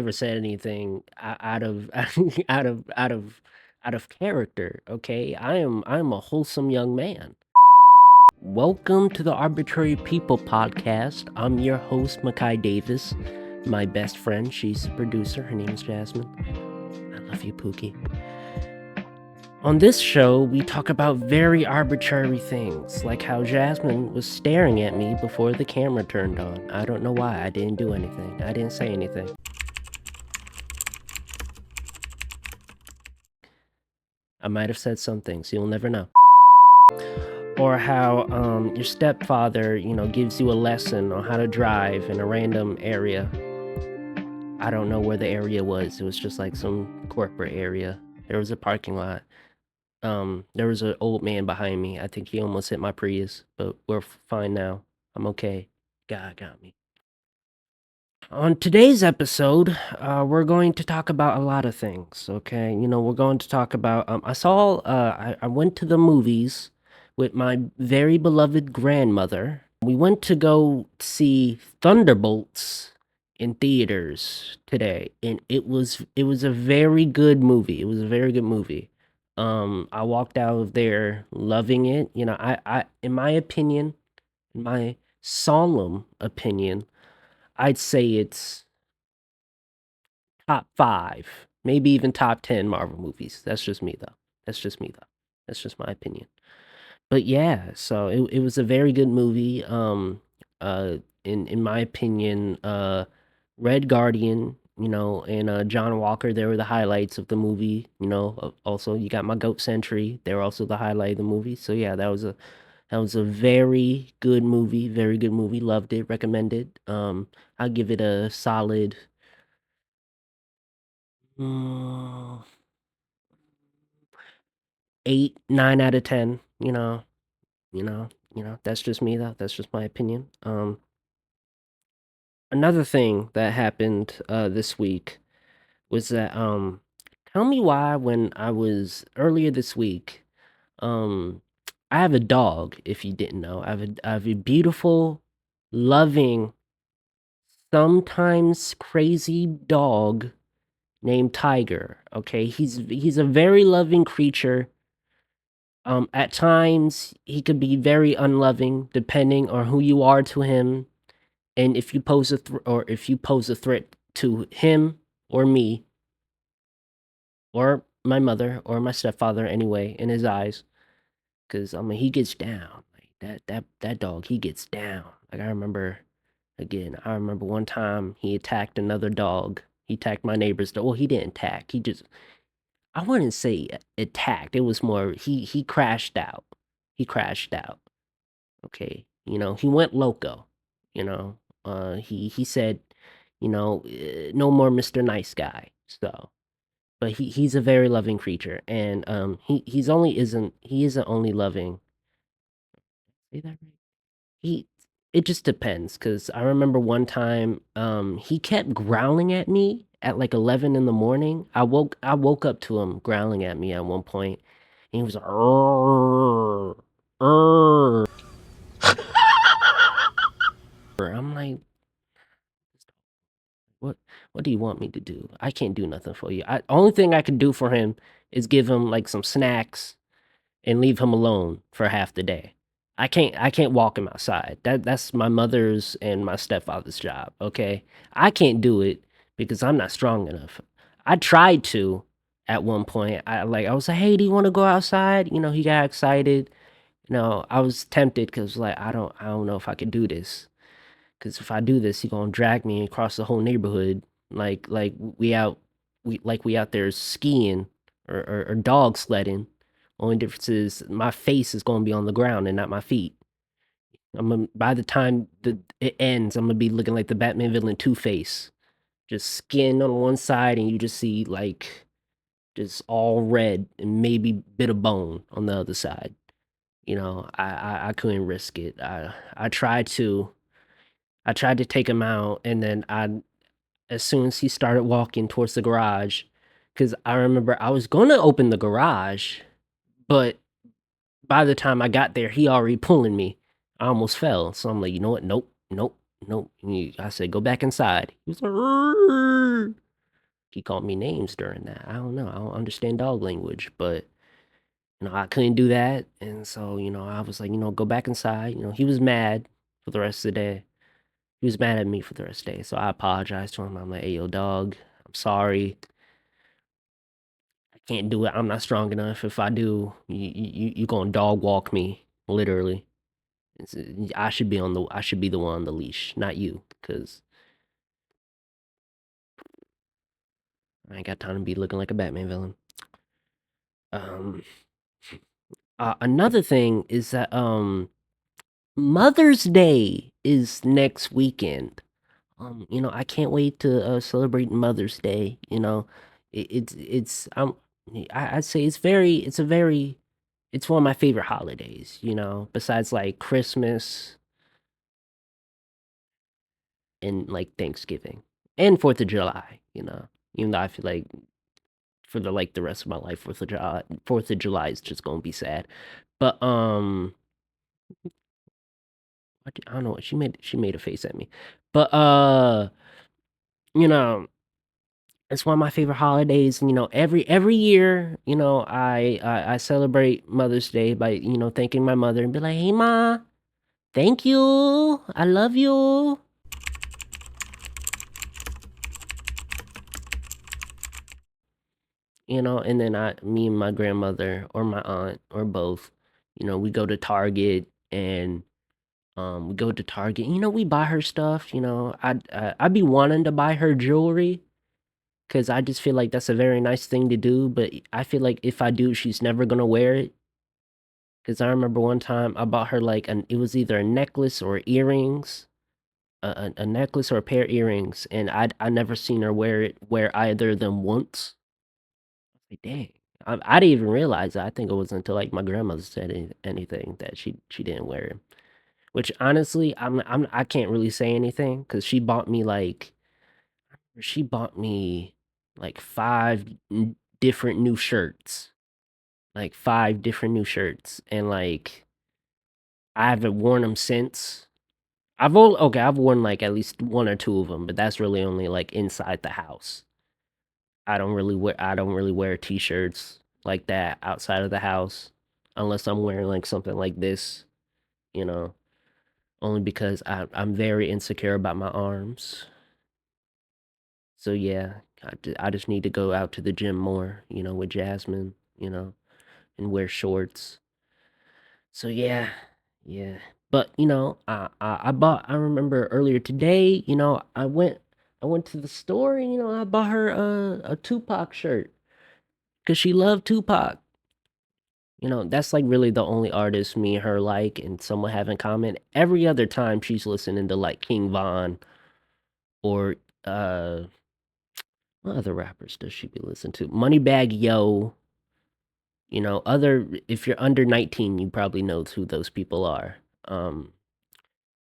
never said anything out of out of out of out of character, okay? I am a wholesome young man. Welcome to the Arbitrary People podcast. I'm your host, Makai Davis. My best friend, she's the producer. Her name is Jasmine. I love you, Pookie. On this show, we talk about very arbitrary things, like how Jasmine was staring at me before the camera turned on. I don't know why. I didn't do anything. I didn't say anything. I might have said some things. You'll never know. Or how your stepfather, gives you a lesson on how to drive in a random area. I don't know where the area was. It was just like some corporate area. There was a parking lot. There was an old man behind me. I think he almost hit my Prius, but we're fine now. I'm okay. God got me. On today's episode, we're going to talk about a lot of things. Okay, we're going to talk about. I went to the movies with my very beloved grandmother. We went to go see Thunderbolts in theaters today, and it was a very good movie. It was a very good movie. I walked out of there loving it. I in my opinion, in my solemn opinion, I'd say it's top 5, maybe even top 10 Marvel movies. That's just me, though. That's just me, though. That's just my opinion. But yeah, so it was a very good movie. In my opinion, Red Guardian, and John Walker, they were the highlights of the movie. Also you got my Goat Sentry. They were also the highlight of the movie. So yeah, that was a very good movie. Very good movie. Loved it. Recommended. I'll give it a solid. Mm, 8, 9 out of 10, that's just me though. That's just my opinion. Another thing that happened this week was that tell me why when I was earlier this week, um I have a dog, if you didn't know. I have a beautiful, loving, sometimes crazy dog named Tiger. Okay, he's a very loving creature. At times, he could be very unloving, depending on who you are to him, and if you pose a threat to him or me or my mother or my stepfather anyway in his eyes, because I mean he gets down like that dog. He gets down. Like I remember one time he attacked another dog. He attacked my neighbor's dog. Well, he didn't attack. He just I wouldn't say attacked. It was more he crashed out. He crashed out. Okay, he went loco. You know, he said, no more Mr. Nice Guy. So, but he's a very loving creature, and he isn't only loving. Say that right? He it just depends, cause I remember one time, he kept growling at me at like 11 in the morning. I woke up to him growling at me at one point, and he was like, "Arr, arr." I'm like, what what do you want me to do? I can't do nothing for you. Only thing I can do for him is give him like some snacks and leave him alone for half the day. I can't walk him outside. That's my mother's and my stepfather's job, okay? I can't do it because I'm not strong enough. I tried to at one point. I was like, "Hey, do you want to go outside?" He got excited. I was tempted because like I don't know if I could do this. Because if I do this, he gonna drag me across the whole neighborhood, like we out there skiing or dog sledding. Only difference is my face is gonna be on the ground and not my feet. By the time it ends, I'm gonna be looking like the Batman villain Two Face, just skin on one side, and you just see like just all red and maybe bit of bone on the other side. I couldn't risk it. I tried to take him out, and then as soon as he started walking towards the garage, because I remember I was gonna open the garage, but by the time I got there, he already pulling me. I almost fell, so I'm like, you know what? Nope, nope, nope. I said, go back inside. He was like, "Rrrr." he called me names during that. I don't know. I don't understand dog language, but I couldn't do that. And so, I was like, go back inside. He was mad for the rest of the day. He was mad at me for the rest of the day. So I apologized to him. I'm like, hey, yo, dog, I'm sorry. I can't do it. I'm not strong enough. If I do, you gonna dog walk me, literally. I should be the one on the leash, not you, because I ain't got time to be looking like a Batman villain. Um, Another thing is that Mother's Day is next weekend. I can't wait to celebrate Mother's Day. It's I'd say it's one of my favorite holidays. Besides like Christmas and like Thanksgiving and Fourth of July. Even though I feel like for the rest of my life, Fourth of July is just gonna be sad. But I don't know what she made a face at me, but you know it's one of my favorite holidays. Every year, I celebrate Mother's Day by thanking my mother and be like, "Hey, ma, thank you, I love you." And then me and my grandmother or my aunt or both, we go to Target and we go to Target. We buy her stuff. I'd be wanting to buy her jewelry because I just feel like that's a very nice thing to do. But I feel like if I do, she's never gonna wear it. Because I remember one time I bought her it was either a necklace or earrings, a necklace or a pair of earrings, and I never seen her wear either of them once. Like, dang. I didn't even realize that. I think it was until like my grandmother said anything that she didn't wear it. Which honestly, I can't really say anything because she bought me like different new shirts, like 5 different new shirts, and like I haven't worn them since. I've worn like at least one or two of them, but that's really only like inside the house. I don't really wear t-shirts like that outside of the house unless I'm wearing like something like this, you know, only because I'm very insecure about my arms. So yeah, I just need to go out to the gym more, with Jasmine, and wear shorts. So yeah, yeah. But I remember earlier today, I went to the store and I bought her a Tupac shirt because she loved Tupac. That's like really the only artist me and her like and somewhat have in common. Every other time she's listening to like King Von or uh what other rappers does she be listening to? Moneybag Yo. Other if you're under 19, you probably know who those people are. Um,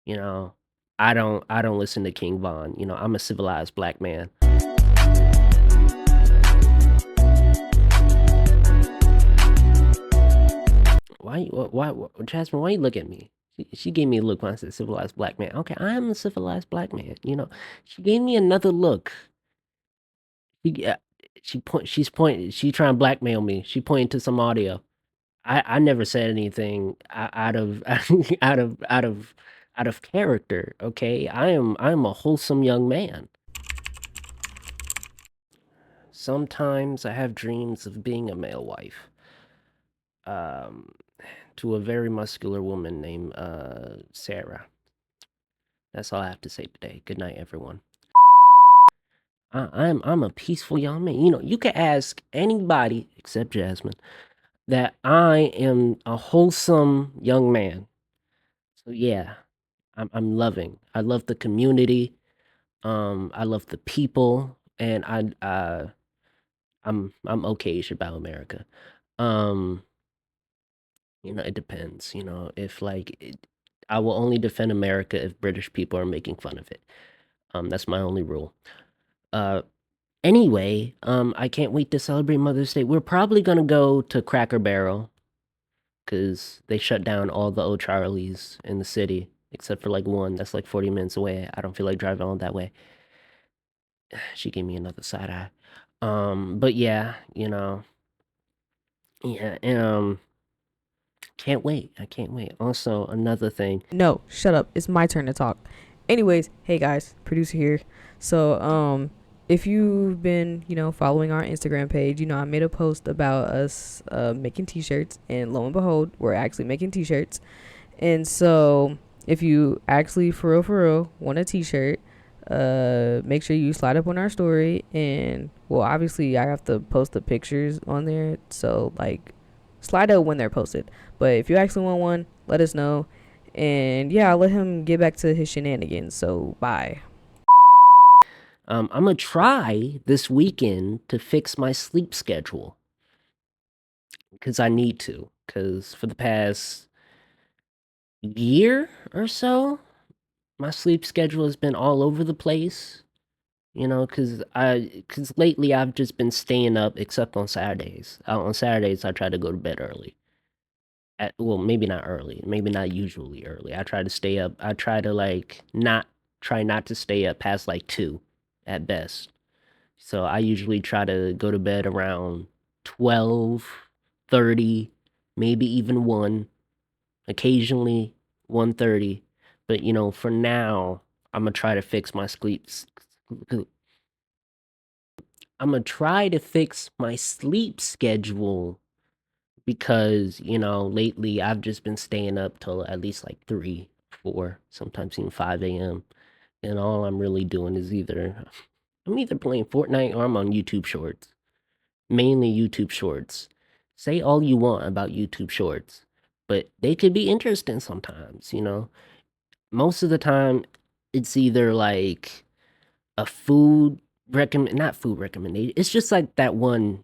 you know, I don't listen to King Von. I'm a civilized black man. Jasmine, why you look at me? She gave me a look when I said civilized black man. Okay, I am a civilized black man. She gave me another look. She, uh, she's trying to blackmail me. She pointed to some audio. I never said anything out of out of character. Okay, I am a wholesome young man. Sometimes I have dreams of being a male wife. Um, to a very muscular woman named Sarah. That's all I have to say today. Good night, everyone. I'm a peaceful young man. You can ask anybody except Jasmine that I am a wholesome young man. So yeah, I'm loving. I love the community. I love the people, and I'm okay-ish about America. Um, it depends. If I will only defend America if British people are making fun of it. That's my only rule. Uh, anyway, I can't wait to celebrate Mother's Day. We're probably gonna go to Cracker Barrel because they shut down all the O'Charlies in the city except for like one that's like 40 minutes away. I don't feel like driving all that way. She gave me another side eye. But yeah, yeah, can't wait. I can't wait. Also, another thing. No, shut up. It's my turn to talk. Anyways, hey guys, producer here. So, if you've been, following our Instagram page, I made a post about us making t-shirts, and lo and behold, we're actually making t-shirts. And so, if you actually for real want a t-shirt, make sure you slide up on our story, and well, obviously I have to post the pictures on there, so like slide up when they're posted. But if you actually want one, let us know. And yeah, I'll let him get back to his shenanigans. So bye. I'm gonna try this weekend to fix my sleep schedule because I need to. Because for the past year or so, my sleep schedule has been all over the place. Because lately I've just been staying up, except on Saturdays. On Saturdays, I try to go to bed early. Well, maybe not early, maybe not usually early. I try to stay up. I try to not to stay up past like 2 at best. So I usually try to go to bed around 12:30, maybe even 1, occasionally 1:30. But for now, I'm gonna try to fix my I'm gonna try to fix my sleep schedule because, lately I've just been staying up till at least like 3, 4, sometimes even 5 a.m. And all I'm really doing is I'm either playing Fortnite or I'm on YouTube Shorts. Mainly YouTube Shorts. Say all you want about YouTube Shorts, but they could be interesting sometimes. Most of the time, it's either like a not food recommendation. It's just like that one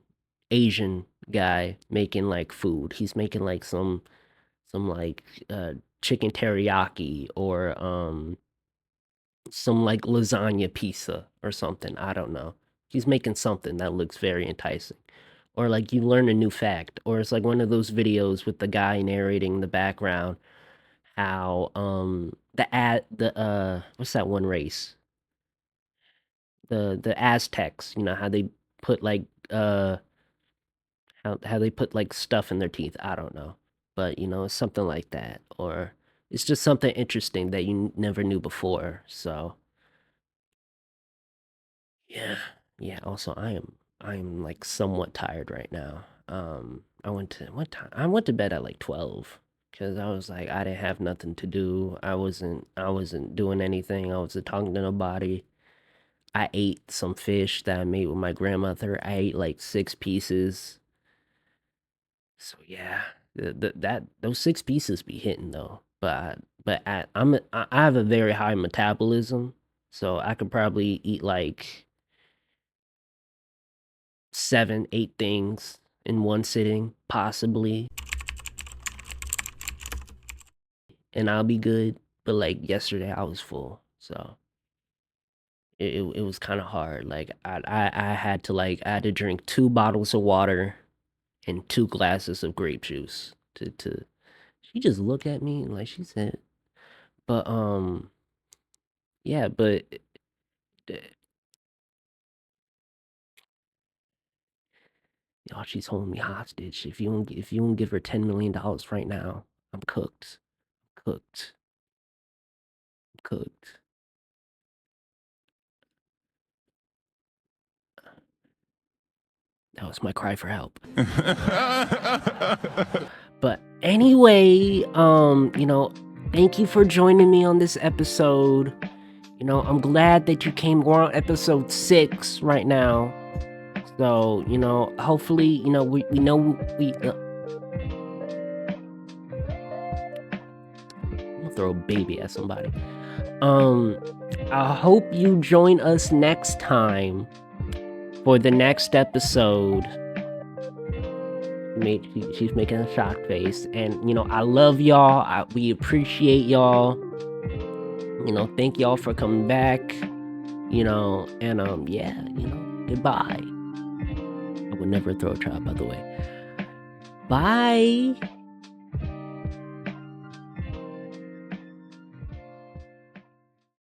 Asian guy making like food. He's making like some like chicken teriyaki or some like lasagna pizza or something. I don't know. He's making something that looks very enticing. Or like you learn a new fact, or it's like one of those videos with the guy narrating in the background how the what's that one race? The Aztecs, how they put like how they put like stuff in their teeth. I don't know. But it's something like that. Or it's just something interesting that you never knew before. So yeah. Yeah, also I am like somewhat tired right now. I went to what time? I went to bed at like 12 because I was like I didn't have nothing to do. I wasn't doing anything. I wasn't talking to nobody. I ate some fish that I made with my grandmother. I ate like 6 pieces. So yeah, that those 6 pieces be hitting though. I have a very high metabolism, so I could probably eat like 7, 8 things in one sitting, possibly, and I'll be good. But like yesterday, I was full, so it was kind of hard. Like I had to drink 2 bottles of water and 2 glasses of grape juice to. She just looked at me like she said, but yeah, but uh, y'all, she's holding me hostage. If you don't give her $10 million right now, I'm cooked. Cooked. Cooked. That was my cry for help. But anyway, thank you for joining me on this episode. I'm glad that you came. We're on episode 6 right now. So, hopefully, we know we I'm gonna throw a baby at somebody. I hope you join us next time for the next episode. She's making a shocked face, and I love y'all. We appreciate y'all. Thank y'all for coming back. And yeah, goodbye. I would never throw a child, by the way. Bye.